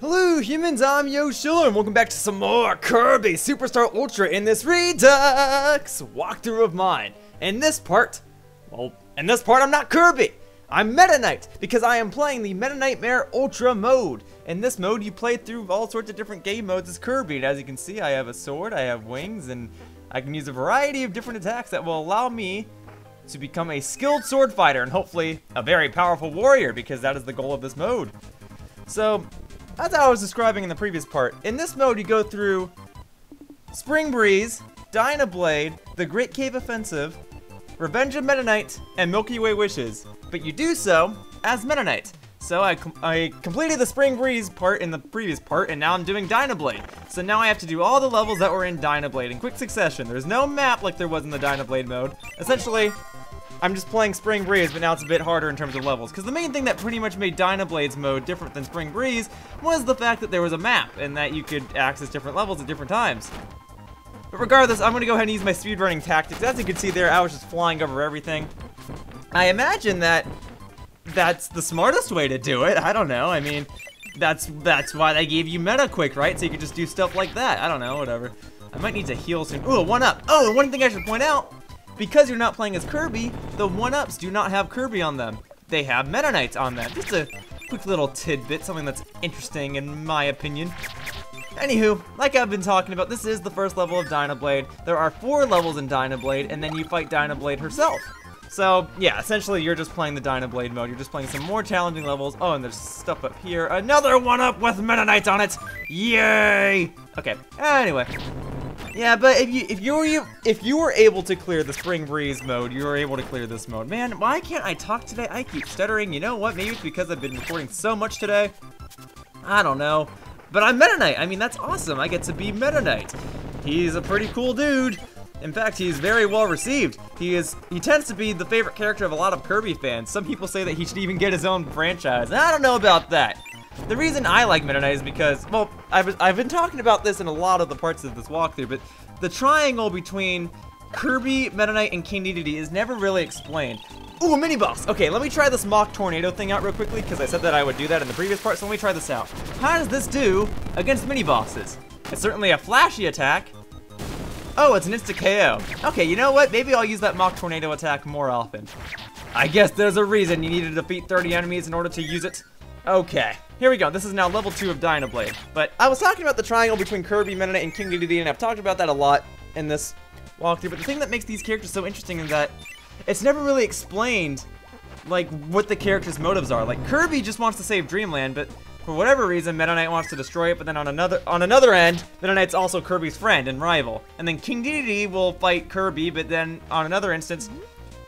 Hello humans, I'm Yoshiller and welcome back to some more Kirby Super Star Ultra in this REDUX walkthrough of mine. In this part I'm not Kirby, I'm Meta Knight, because I am playing the Meta Knightmare Ultra mode. In this mode you play through all sorts of different game modes as Kirby, and as you can see I have a sword, I have wings, and I can use a variety of different attacks that will allow me to become a skilled sword fighter and hopefully a very powerful warrior, because that is the goal of this mode. So, as I was describing in the previous part, in this mode you go through Spring Breeze, Dynablade, the Great Cave Offensive, Revenge of Meta Knight, and Milky Way Wishes. But you do so as Meta Knight. So I completed the Spring Breeze part in the previous part, and now I'm doing Dynablade. So now I have to do all the levels that were in Dynablade in quick succession. There's no map like there was in the Dynablade mode. Essentially, I'm just playing Spring Breeze, but now it's a bit harder in terms of levels. Because the main thing that pretty much made Dynablade's mode different than Spring Breeze was the fact that there was a map, and that you could access different levels at different times. But regardless, I'm going to go ahead and use my speedrunning tactics. As you can see there, I was just flying over everything. I imagine that that's the smartest way to do it. I don't know. I mean, that's why they gave you Meta Quick, right? So you could just do stuff like that. I don't know, whatever. I might need to heal soon. Ooh, a 1-up. Oh, and one thing I should point out, because you're not playing as Kirby, the 1-ups do not have Kirby on them. They have Meta Knights on them. Just a quick little tidbit, something that's interesting in my opinion. Anywho, like I've been talking about, this is the first level of Dynablade. There are 4 levels in Dynablade, and then you fight Dynablade herself. So, yeah, essentially you're just playing the Dynablade mode. You're just playing some more challenging levels. Oh, and there's stuff up here. Another 1-up with Meta Knights on it! Yay! Okay, anyway. Yeah, but if you were able to clear the Spring Breeze mode, you were able to clear this mode. Man, why can't I talk today? I keep stuttering. You know what? Maybe it's because I've been recording so much today. I don't know. But I'm Meta Knight. I mean, that's awesome. I get to be Meta Knight. He's a pretty cool dude. In fact, he's very well received. He tends to be the favorite character of a lot of Kirby fans. Some people say that he should even get his own franchise. I don't know about that. The reason I like Meta Knight is because, well, I've been talking about this in a lot of the parts of this walkthrough, but the triangle between Kirby, Meta Knight, and King Dedede is never really explained. Ooh, a mini boss. Okay, let me try this mock tornado thing out real quickly, because I said that I would do that in the previous part, so let me try this out. How does this do against mini bosses? It's certainly a flashy attack. Oh, it's an insta KO. Okay, you know what? Maybe I'll use that mock tornado attack more often. I guess there's a reason you need to defeat 30 enemies in order to use it. Okay, here we go. This is now level 2 of Dynablade. But I was talking about the triangle between Kirby, Meta Knight, and King Dedede, and I've talked about that a lot in this walkthrough. But the thing that makes these characters so interesting is that it's never really explained, like, what the characters' motives are. Like, Kirby just wants to save Dreamland, but for whatever reason, Meta Knight wants to destroy it. But then on another end, Meta Knight's also Kirby's friend and rival. And then King Dedede will fight Kirby, but then on another instance,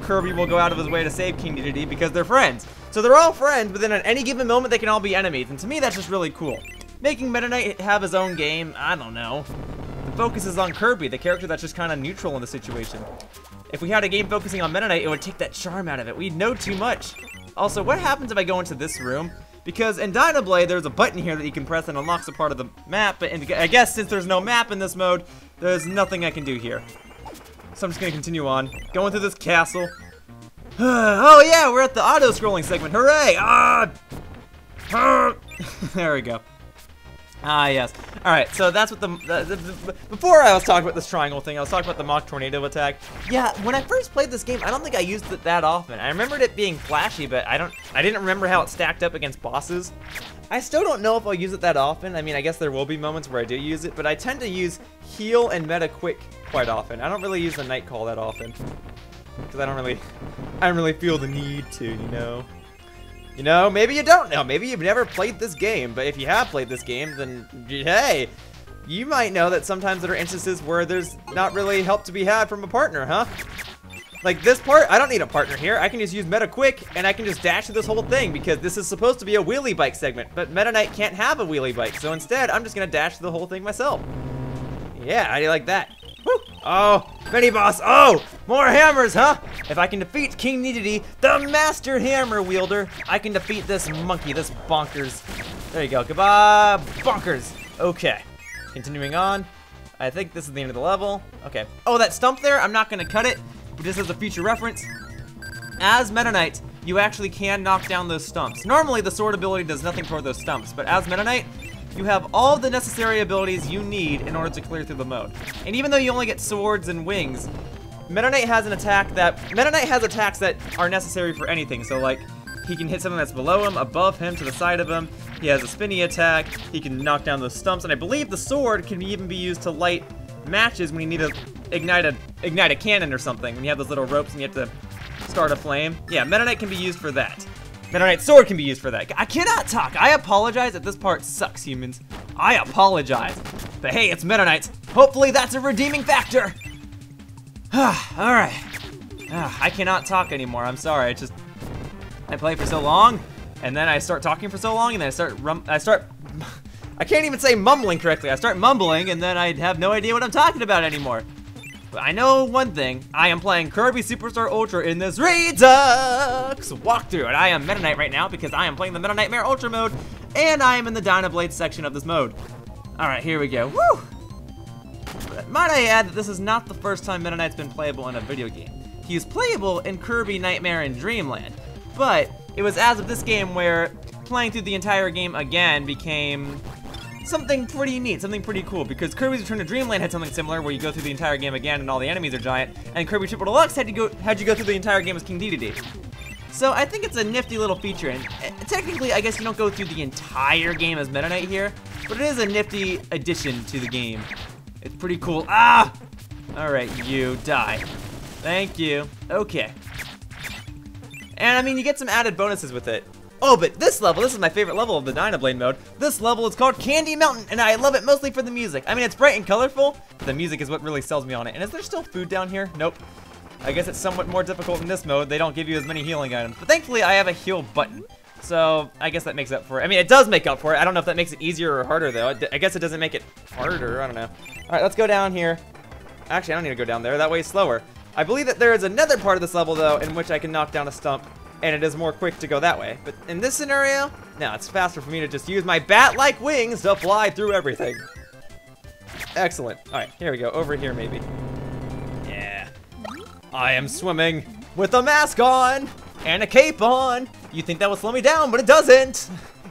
Kirby will go out of his way to save King Dedede because they're friends. So they're all friends, but then at any given moment they can all be enemies. And to me, that's just really cool. Making Meta Knight have his own game, I don't know. The focus is on Kirby, the character that's just kind of neutral in the situation. If we had a game focusing on Meta Knight, it would take that charm out of it. We'd know too much. Also, what happens if I go into this room? Because in Dynablade, there's a button here that you can press and unlocks a part of the map. But I guess since there's no map in this mode, there's nothing I can do here. So I'm just going to continue on. Going through this castle. Oh yeah, we're at the auto-scrolling segment. Hooray! There we go. Ah, yes. Alright, so that's what before I was talking about this triangle thing, I was talking about the mock tornado attack. Yeah, when I first played this game, I don't think I used it that often. I remembered it being flashy, but I didn't remember how it stacked up against bosses. I still don't know if I'll use it that often. I mean, I guess there will be moments where I do use it, but I tend to use heal and meta quick quite often. I don't really use the night call that often. Because I don't really feel the need to, you know. You know, maybe you don't know. Maybe you've never played this game, but if you have played this game, then hey, you might know that sometimes there are instances where there's not really help to be had from a partner, huh? Like this part, I don't need a partner here. I can just use Meta Quick, and I can just dash through this whole thing because this is supposed to be a wheelie bike segment, but Meta Knight can't have a wheelie bike, so instead, I'm just gonna dash through the whole thing myself. Yeah, how do you like that? Woo! Oh, mini boss! Oh, more hammers, huh? If I can defeat King Dedede, the master hammer wielder, I can defeat this monkey, this bonkers. There you go. Goodbye, bonkers. Okay, continuing on. I think this is the end of the level. Okay. Oh, that stump there, I'm not gonna cut it, but just as a future reference. As Meta Knight, you actually can knock down those stumps. Normally, the sword ability does nothing toward those stumps, but as Meta Knight, you have all the necessary abilities you need in order to clear through the mode. And even though you only get swords and wings, Meta Knight has attacks that are necessary for anything. So like, he can hit something that's below him, above him, to the side of him. He has a spinny attack. He can knock down those stumps, and I believe the sword can even be used to light matches when you need to ignite a cannon or something. When you have those little ropes and you have to start a flame. Yeah, Meta Knight can be used for that. Meta Knight's sword can be used for that. I cannot talk. I apologize if this part sucks, humans. I apologize. But hey, it's Meta Knight. Hopefully that's a redeeming factor. Alright. I cannot talk anymore. I'm sorry. I play for so long, and then I start talking for so long, and then I can't even say mumbling correctly. I start mumbling, and then I have no idea what I'm talking about anymore. But I know one thing. I am playing Kirby Super Star Ultra in this REDUX walkthrough, and I am Meta Knight right now because I am playing the Meta Knightmare Ultra mode, and I am in the Dynablade section of this mode. Alright, here we go. Woo! But might I add that this is not the first time Meta Knight's been playable in a video game. He is playable in Kirby Nightmare in Dreamland, but it was as of this game where playing through the entire game again became something pretty neat, something pretty cool, because Kirby's Return to Dreamland had something similar where you go through the entire game again and all the enemies are giant, and Kirby Triple Deluxe had you go through the entire game as King Dedede. So I think it's a nifty little feature, and technically I guess you don't go through the entire game as Meta Knight here, but it is a nifty addition to the game. It's pretty cool. Ah! Alright, you die. Thank you. Okay. And I mean, you get some added bonuses with it. Oh, but this is my favorite level of the Dynablade mode. This level is called Candy Mountain, and I love it mostly for the music. I mean, it's bright and colorful, but the music is what really sells me on it. And is there still food down here? Nope. I guess it's somewhat more difficult in this mode. They don't give you as many healing items. But thankfully, I have a heal button. So, I guess that makes up for it. I mean, it does make up for it. I don't know if that makes it easier or harder, though. I guess it doesn't make it harder. I don't know. All right, let's go down here. Actually, I don't need to go down there. That way is slower. I believe that there is another part of this level, though, in which I can knock down a stump, and it is more quick to go that way. But in this scenario, no, it's faster for me to just use my bat-like wings to fly through everything. Excellent. All right, here we go. Over here, maybe. Yeah. I am swimming with a mask on and a cape on. You think that will slow me down, but it doesn't.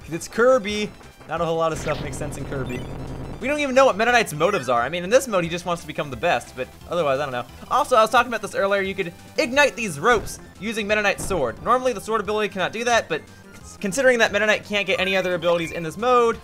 It's Kirby. Not a whole lot of stuff makes sense in Kirby. We don't even know what Meta Knight's motives are. I mean, in this mode, he just wants to become the best, but otherwise, I don't know. Also, I was talking about this earlier, you could ignite these ropes using Meta Knight's sword. Normally, the sword ability cannot do that, but considering that Meta Knight can't get any other abilities in this mode,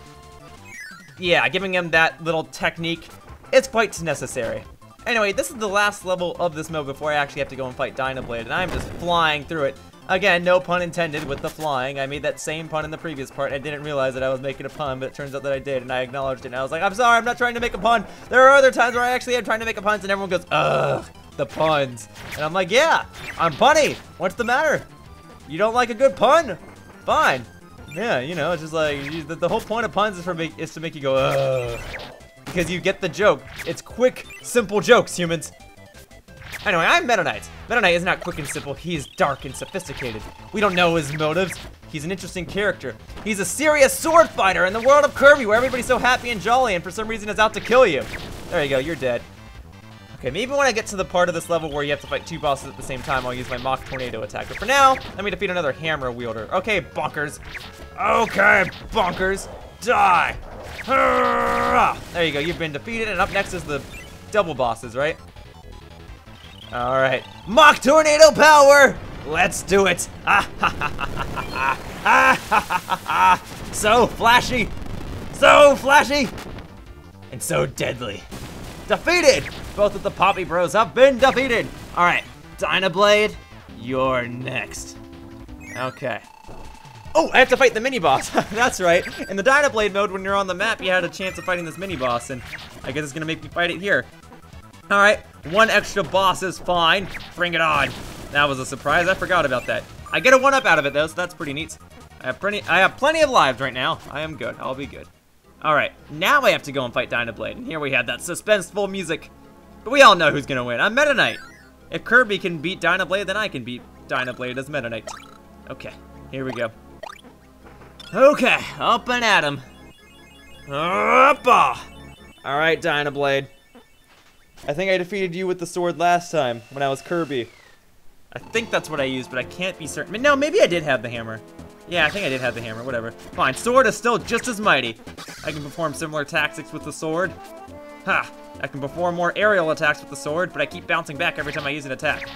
yeah, giving him that little technique is quite necessary. Anyway, this is the last level of this mode before I actually have to go and fight Dynablade, and I'm just flying through it. Again, no pun intended with the flying. I made that same pun in the previous part. I didn't realize that I was making a pun, but it turns out that I did, and I acknowledged it. And I was like, I'm sorry, I'm not trying to make a pun. There are other times where I actually am trying to make a pun, and everyone goes, ugh, the puns. And I'm like, yeah, I'm punny. What's the matter? You don't like a good pun? Fine. Yeah, you know, it's just like, the whole point of puns is to make you go, ugh. Because you get the joke. It's quick, simple jokes, humans. Anyway, I'm Meta Knight. Meta Knight is not quick and simple, he is dark and sophisticated. We don't know his motives. He's an interesting character. He's a serious sword fighter in the world of Kirby where everybody's so happy and jolly and for some reason is out to kill you. There you go, you're dead. Okay, maybe when I get to the part of this level where you have to fight two bosses at the same time, I'll use my Mock Tornado attack. But for now, let me defeat another hammer wielder. Okay, bonkers. Okay, bonkers. Die. There you go, you've been defeated, and up next is the double bosses, right? Alright, Mock Tornado power! Let's do it! So flashy! So flashy! And so deadly. Defeated! Both of the Poppy Bros have been defeated! Alright, Dynablade, you're next. Okay. Oh, I have to fight the mini-boss. That's right. In the Dynablade mode, when you're on the map, you had a chance of fighting this mini-boss, and I guess it's gonna make me fight it here. Alright, one extra boss is fine. Bring it on. That was a surprise. I forgot about that. I get a 1-up out of it, though, so that's pretty neat. I have plenty of lives right now. I am good. I'll be good. Alright, now I have to go and fight Dynablade, and here we have that suspenseful music. But we all know who's gonna win. I'm Meta Knight. If Kirby can beat Dynablade, then I can beat Dynablade as Meta Knight. Okay, here we go. Okay, up and at him. Alright, Dynablade. I think I defeated you with the sword last time, when I was Kirby. I think that's what I used, but I can't be certain. No, maybe I did have the hammer. Yeah, I think I did have the hammer, whatever. Fine, sword is still just as mighty. I can perform similar tactics with the sword. Ha! I can perform more aerial attacks with the sword, but I keep bouncing back every time I use an attack.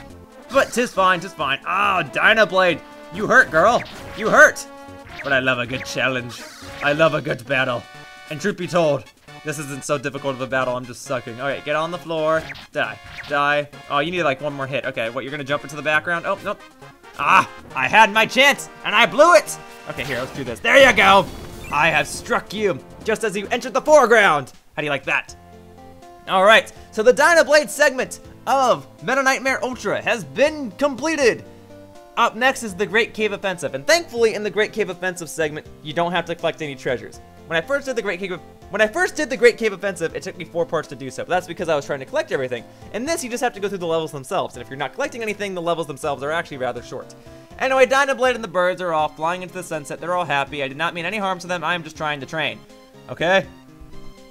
But 'tis fine, 'tis fine. Ah, Dynablade! You hurt, girl! You hurt! But I love a good challenge. I love a good battle. And truth be told, this isn't so difficult of a battle, I'm just sucking. Alright, get on the floor. Die. Die. Oh, you need like one more hit. Okay, what, you're gonna jump into the background? Oh, nope. Ah! I had my chance, and I blew it! Okay, here, let's do this. There you go! I have struck you, just as you entered the foreground! How do you like that? Alright, so the Dynablade segment of Meta Knightmare Ultra has been completed! Up next is the Great Cave Offensive, and thankfully in the Great Cave Offensive segment, you don't have to collect any treasures. When I first did the Great Cave Offensive, it took me 4 parts to do so, but that's because I was trying to collect everything. In this, you just have to go through the levels themselves, and if you're not collecting anything, the levels themselves are actually rather short. Anyway, Dynablade and the birds are all flying into the sunset, they're all happy, I did not mean any harm to them, I am just trying to train. Okay?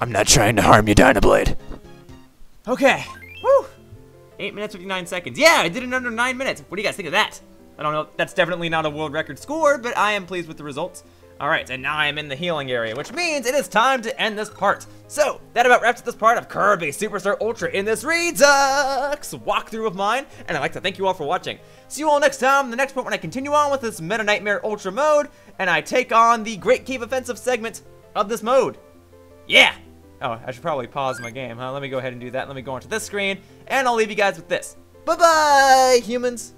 I'm not trying to harm you, Dynablade. Okay. Woo! 8 minutes, 59 seconds. Yeah, I did it in under 9 minutes. What do you guys think of that? I don't know, that's definitely not a world record score, but I am pleased with the results. Alright, and now I am in the healing area, which means it is time to end this part. So, that about wraps up this part of Kirby Super Star Ultra in this Redux walkthrough of mine, and I'd like to thank you all for watching. See you all next time in the next part when I continue on with this Meta Knightmare Ultra mode, and I take on the Great Cave Offensive segment of this mode. Yeah! Oh, I should probably pause my game, huh? Let me go ahead and do that. Let me go onto this screen, and I'll leave you guys with this. Bye-bye, humans!